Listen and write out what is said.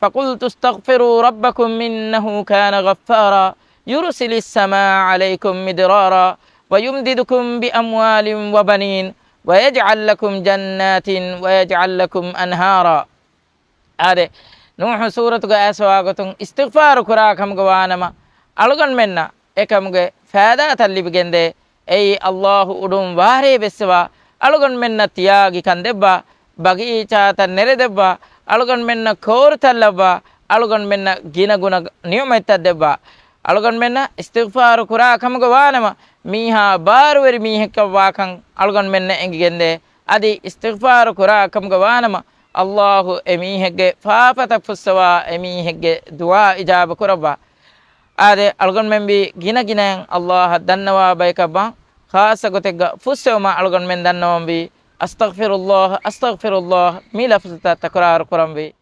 فقلت استغفروا ربكم إنه كان غفارا يرسل السماء عليكم مدرارا ويمددكم بأموال وبنين ويجعل لكم جنات ويجعل لكم أنهارا. هذا نوح سورة أسواقتم استغفار كراكم قوانما ألغن منا إكمغ فادات اللي بجنده أي الله أدوم واري بسوا ألغن منا تياغي كان دبا بغي چاتا نره دبا ألغن منا كور تلبا ألغن منا جينا گنا نيومت دبا ألغن منا استغفار كراكم قوانما ميها باروري ميهك واكن ألغن منا إنجي جنده أدي استغفار كراكم قوانما الله أميهجة فافتك فسوا أميهجة دعاء إجابة كربا. هذا ألغن من بي جنا جنا الله دنوا بيكبا خاصة قتك فسوا ما ألغن من دنوا بي أستغفر الله ميلا فستا تكرار كرم بي.